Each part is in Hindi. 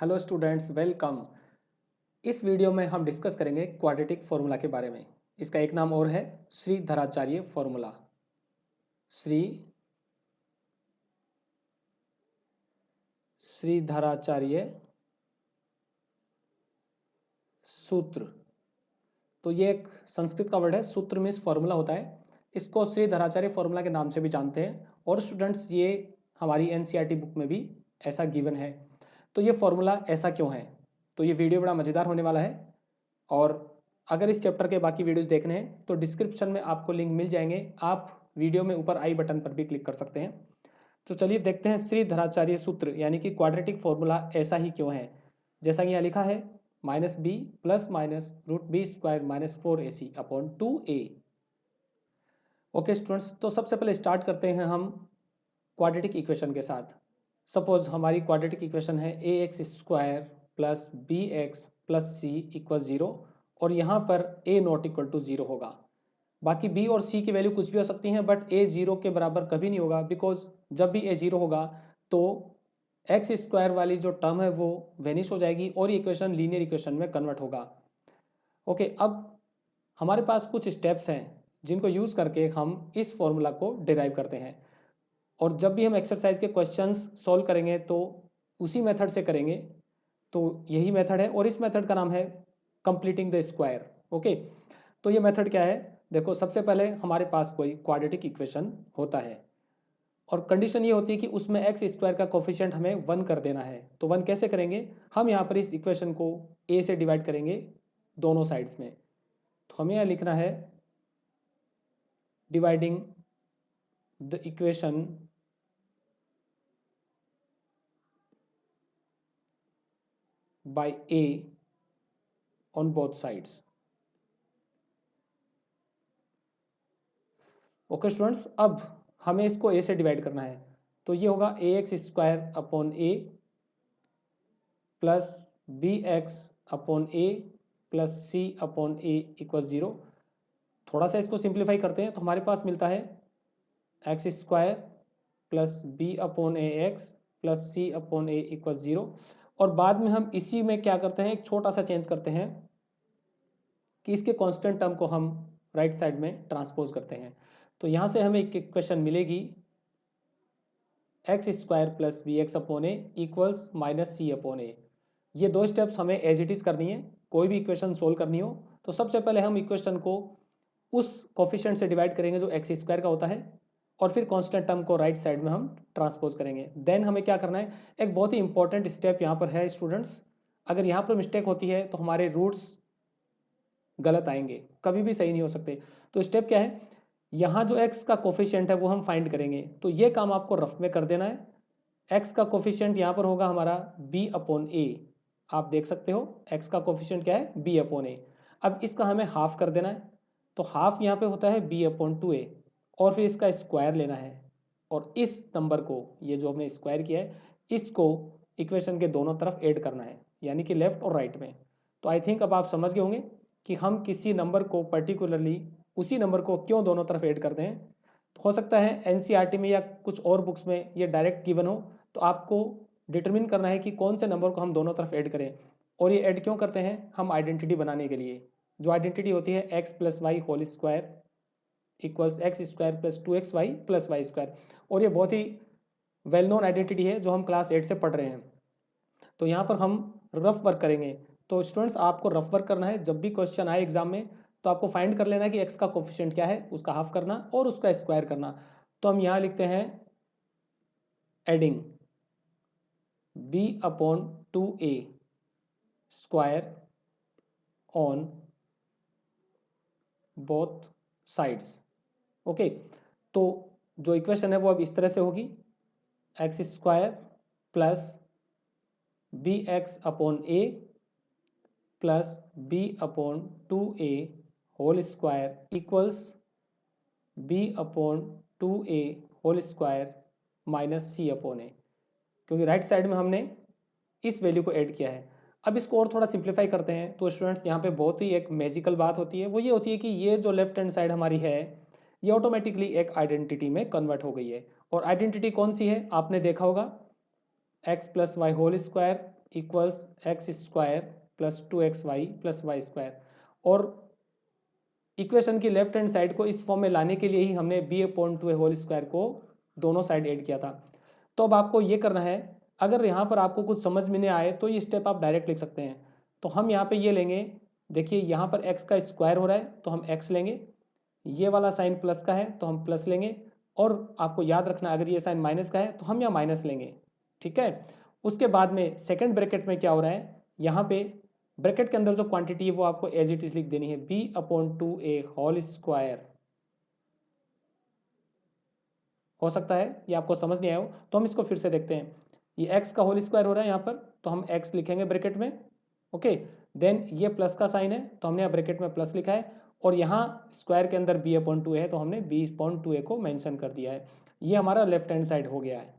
Hello students, welcome. इस वीडियो में हम डिस्कस करेंगे क्वाड्रेटिक फॉर्मूला के बारे में। इसका एक नाम और है श्रीधराचार्य फॉर्मूला। श्रीधराचार्य सूत्र। तो ये एक संस्कृत का वर्ड है। सूत्र में इस फॉर्मूला होता है। इसको श्रीधराचार्य फॉर्मूला के नाम से भी जानते हैं। और स्टूडेंट्स, ये हमारी एनसीईआरटी बुक में भी ऐसा गिवन है। तो ये फॉर्मूला ऐसा क्यों है? तो ये वीडियो बड़ा मज़ेदार होने वाला है। और अगर इस चैप्टर के बाकी वीडियोस देखने हैं तो डिस्क्रिप्शन में आपको लिंक मिल जाएंगे। आप वीडियो में ऊपर आई बटन पर भी क्लिक कर सकते हैं। तो चलिए देखते हैं श्रीधराचार्य सूत्र यानी कि क्वाड्रेटिक फॉर्मूला ऐसा ही क्यों है। जैसा कि यहाँ लिखा है, -b plus minus √b² -4ac/2a। Okay students, तो सबसे पहले स्टार्ट करते हैं हम क्वाड्रेटिक इक्वेशन के साथ। सपोज हमारी क्वाड्रेटिक इक्वेशन है ax² plus bx plus c equal 0 और यहाँ पर a नॉट इक्वल टू 0 होगा। बाकी b और c की वैल्यू कुछ भी हो सकती हैं, बट a 0 के बराबर कभी नहीं होगा, बिकॉज जब भी a 0 होगा तो x² वाली जो टर्म है वो वेनिश हो जाएगी और ये इक्वेशन लीनियर इक्वेशन में कन्वर्ट होगा। ओके, अब हमारे पास कुछ स्टेप्स हैं जिनको यूज़ करके हम इस फॉर्मूला को डिराइव करते हैं। और जब भी हम एक्सरसाइज के क्वेश्चंस सॉल्व करेंगे तो उसी मेथड से करेंगे। तो यही मेथड है और इस मेथड का नाम है कंप्लीटिंग द स्क्वायर। ओके, तो ये मेथड क्या है? देखो, सबसे पहले हमारे पास कोई क्वाड्रेटिक इक्वेशन होता है और कंडीशन ये होती है कि उसमें x² का कोफिशिएंट हमें 1 कर देना है। तो 1 कैसे करेंगे? हम यहाँ पर इस इक्वेशन को a से डिवाइड करेंगे दोनों साइड्स में। तो हमें यहाँ लिखना है dividing the equation by a on both sides। Okay students, अब हमें इसको a से डिवाइड करना है। तो ये होगा ax² plus bx/a plus c/a equal 0। थोड़ा सा इसको सिंप्लीफाई करते हैं तो हमारे पास मिलता है x² plus b/ax plus c/a equal 0। और बाद में हम इसी में क्या करते हैं, एक छोटा सा चेंज करते हैं कि इसके कांस्टेंट टर्म को हम राइट साइड में ट्रांसपोज करते हैं। तो यहाँ से हमें एक इक्वेशन मिलेगी x² plus bx/a equals -c/a। ये दो स्टेप्स हमें एज इट इज़ करनी है। कोई भी इक्वेशन सोल्व करनी हो तो सबसे पहले हम इक्वेशन को उस कोफिशिएंट से डिवाइड करेंगे जो x² का होता है और फिर कांस्टेंट टर्म को राइट साइड में हम ट्रांसपोज करेंगे। देन हमें क्या करना है, एक बहुत ही इंपॉर्टेंट स्टेप यहाँ पर है स्टूडेंट्स। अगर यहाँ पर मिस्टेक होती है तो हमारे रूट्स गलत आएंगे, कभी भी सही नहीं हो सकते। तो स्टेप क्या है, यहाँ जो x का कोफिशिएंट है वो हम फाइंड करेंगे। तो ये काम आपको रफ में कर देना है। x का कोफिशिएंट यहाँ पर होगा हमारा b/a। आप देख सकते हो x का कोफिशिएंट क्या है, b/a। अब इसका हमें हाफ कर देना है। तो हाफ यहाँ पे होता है b/2a और फिर इसका स्क्वायर लेना है और इस नंबर को, ये जो हमने स्क्वायर किया है, इसको इक्वेशन के दोनों तरफ ऐड करना है, यानी कि लेफ्ट और राइट में। तो आई थिंक अब आप समझ गए होंगे कि हम किसी नंबर को पर्टिकुलरली उसी नंबर को क्यों दोनों तरफ ऐड करते हैं। तो हो सकता है एनसीईआरटी में या कुछ और बुक्स में ये डायरेक्ट गिवन हो, तो आपको डिटरमिन करना है कि कौन से नंबर को हम दोनों तरफ ऐड करें। और ये ऐड क्यों करते हैं? हम आइडेंटिटी बनाने के लिए। जो आइडेंटिटी होती है x plus y whole square equals x² plus 2xy plus y²। और ये बहुत ही वेल नोन आइडेंटिटी है जो हम क्लास 8 से पढ़ रहे हैं। तो यहाँ पर हम रफ वर्क करेंगे। तो स्टूडेंट्स, आपको रफ वर्क करना है। जब भी क्वेश्चन आए एग्जाम में तो आपको फाइंड कर लेना है कि x का कोफिशिएंट क्या है, उसका हाफ करना और उसका स्क्वायर करना। तो हम यहाँ लिखते हैं adding b/2a square on both sides. Okay, तो जो इक्वेशन है वो अब इस तरह से होगी, x² plus bx/a plus b/2a whole square equals b/2a whole square minus c/a। क्योंकि राइट साइड में हमने इस वैल्यू को ऐड किया है। अब इसको और थोड़ा सिंप्लीफाई करते हैं तो स्टूडेंट्स, यहाँ पे बहुत ही एक मैजिकल बात होती है। वो ये होती है कि ये जो लेफ्ट हैंड साइड हमारी है ये ऑटोमेटिकली एक आइडेंटिटी में कन्वर्ट हो गई है। और आइडेंटिटी कौन सी है? आपने देखा होगा x plus y whole square equals x square plus 2xy plus y square. और इक्वेशन की लेफ्ट हैंड साइड को इस फॉर्म में लाने के लिए ही हमने b/2 होल स्क्वायर को दोनों साइड ऐड किया था। तो अब आपको ये करना है, अगर यहाँ पर आपको कुछ समझ में नहीं आए तो ये स्टेप आप डायरेक्ट लिख सकते हैं। तो हम यहाँ पे ये लेंगे, देखिए यहाँ पर x का स्क्वायर हो रहा है तो हम x लेंगे, ये वाला साइन प्लस का है तो हम प्लस लेंगे, और आपको याद रखना अगर ये साइन माइनस का है तो हम यहाँ माइनस लेंगे, ठीक है। उसके बाद में सेकंड ब्रैकेट में क्या हो रहा है, यहाँ पे ब्रैकेट के अंदर जो क्वांटिटी है वो आपको एज इट इज लिख देनी है, b/2a होल स्क्वायर। हो सकता है ये आपको समझ नहीं आया हो, तो हम इसको फिर से देखते हैं। ये x का होल स्क्वायर हो रहा है यहाँ पर, तो हम x लिखेंगे ब्रैकेट में, ओके। देन ये प्लस का साइन है तो हमने यहाँ ब्रैकेट में प्लस लिखा है, और यहाँ स्क्वायर के अंदर b/2 है तो हमने b/2a को मेंशन कर दिया है। ये हमारा लेफ्ट हैंड साइड हो गया है।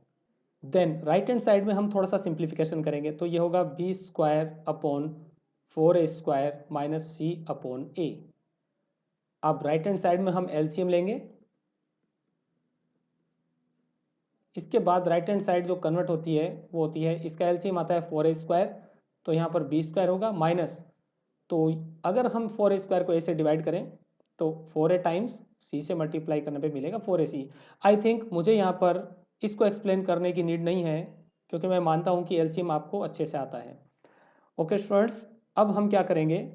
देन राइट हैंड साइड में हम थोड़ा सा सिंप्लीफिकेशन करेंगे, तो ये होगा b² / 4a² - c/a। अब राइट हैंड साइड में हम एलसीएम लेंगे, इसके बाद राइट हैंड साइड जो कन्वर्ट होती है वो होती है, इसका एलसीएम आता है 4a², तो यहाँ पर b² होगा माइनस, तो अगर हम 4a² को a से डिवाइड करें तो 4a टाइम्स c से मल्टीप्लाई करने पे मिलेगा 4ac। आई थिंक मुझे यहाँ पर इसको एक्सप्लेन करने की नीड नहीं है, क्योंकि मैं मानता हूँ कि एलसीएम आपको अच्छे से आता है। ओके स्टूडेंट्स, अब हम क्या करेंगे,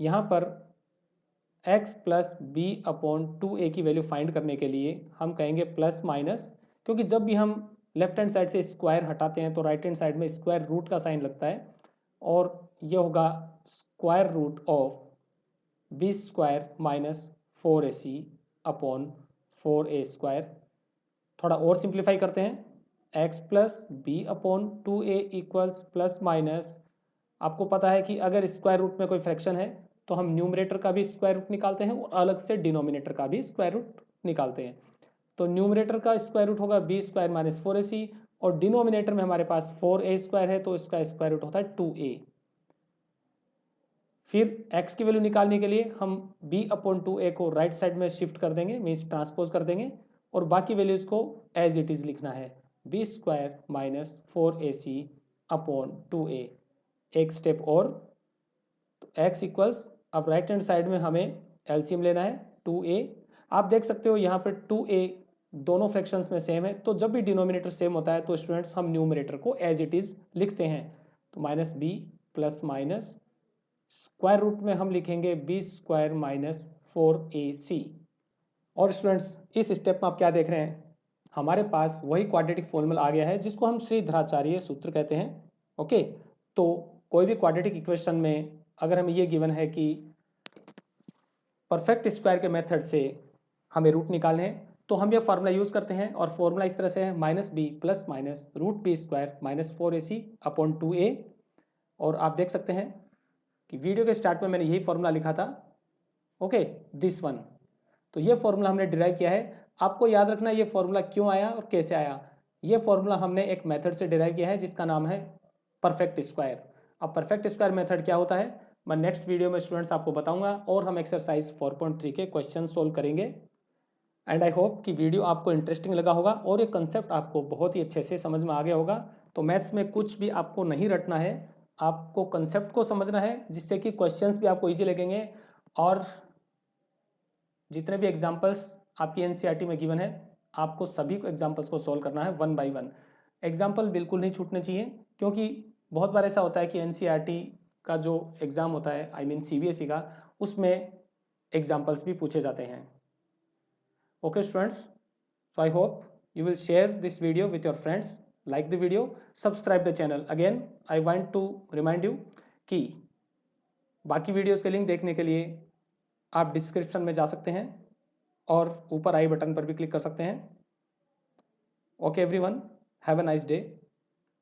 यहाँ पर x + b/2a की वैल्यू फाइंड करने के लिए हम कहेंगे प्लस माइनस, क्योंकि जब भी हम लेफ्ट हैंड साइड से स्क्वायर हटाते हैं तो राइट हैंड साइड में स्क्वायर रूट का साइन लगता है, और ये होगा square root of b² - 4ac/4a²। थोड़ा और सिंप्लीफाई करते हैं, x + b/2a equals plus minus, आपको पता है कि अगर स्क्वायर रूट में कोई फ्रैक्शन है तो हम न्यूमरेटर का भी स्क्वायर रूट निकालते हैं और अलग से डिनोमिनेटर का भी स्क्वायर रूट निकालते हैं। तो न्यूमरेटर का स्क्वायर रूट होगा b² - 4ac, और डिनोमिनेटर में हमारे पास 4a² है तो इसका स्क्वायर रूट होता है 2a। फिर x की वैल्यू निकालने के लिए हम b/2a को राइट साइड में शिफ्ट कर देंगे, मीन्स ट्रांसपोज कर देंगे, और बाकी वैल्यूज को एज इट इज लिखना है, b² - 4ac/2a। एक स्टेप और, तो x इक्वल्स, अब राइट हैंड साइड में हमें एलसीएम लेना है 2a। आप देख सकते हो यहाँ पर 2a दोनों फ्रैक्शंस में सेम है, तो जब भी डिनोमिनेटर सेम होता है तो स्टूडेंट्स हम न्यूमरेटर को एज इट इज लिखते हैं। तो -b plus minus square root में हम लिखेंगे b² - 4ac। और स्टूडेंट्स इस स्टेप में आप क्या देख रहे हैं, हमारे पास वही क्वाड्रेटिक फॉर्मूला आ गया है जिसको हम श्रीधराचार्य सूत्र कहते हैं, ओके। तो कोई भी क्वाड्रेटिक इक्वेशन में अगर हमें ये गिवन है कि परफेक्ट स्क्वायर के मेथड से हमें रूट निकालने हैं, तो हम ये फार्मूला यूज़ करते हैं, और फॉर्मूला इस तरह से है -b plus minus √b² - 4ac/2a। और आप देख सकते हैं कि वीडियो के स्टार्ट में मैंने यही फार्मूला लिखा था, ओके, दिस वन। तो ये फार्मूला हमने डिराइव किया है। आपको याद रखना ये फार्मूला क्यों आया और कैसे आया। ये फार्मूला हमने एक मेथड से डिराइव किया है जिसका नाम है परफेक्ट स्क्वायर। अब परफेक्ट स्क्वायर मेथड क्या होता है मैं नेक्स्ट वीडियो में स्टूडेंट्स आपको बताऊंगा, और हम एक्सरसाइज 4.3 के क्वेश्चन सोल्व करेंगे। एंड आई होप कि वीडियो आपको इंटरेस्टिंग लगा होगा और ये कंसेप्ट आपको बहुत ही अच्छे से समझ में आ गया होगा। तो मैथ्स में कुछ भी आपको नहीं रटना है, आपको कंसेप्ट को समझना है, जिससे कि क्वेश्चंस भी आपको ईजी लगेंगे, और जितने भी एग्जाम्पल्स आपकी एनसीईआरटी में गिवन है आपको सभी को एग्जाम्पल्स को सॉल्व करना है 1 बाय 1। एग्जाम्पल बिल्कुल नहीं छूटने चाहिए, क्योंकि बहुत बार ऐसा होता है कि एनसीईआरटी का जो एग्ज़ाम होता है, आई मीन सीबीएसई का, उसमें एग्जाम्पल्स भी पूछे जाते हैं। Okay students, so I hope you will share this video with your friends, like the video, subscribe the channel. Again I want to remind you कि बाकी वीडियोस के लिंक देखने के लिए आप डिस्क्रिप्शन में जा सकते हैं और ऊपर आई बटन पर भी क्लिक कर सकते हैं। Okay everyone, have a nice day.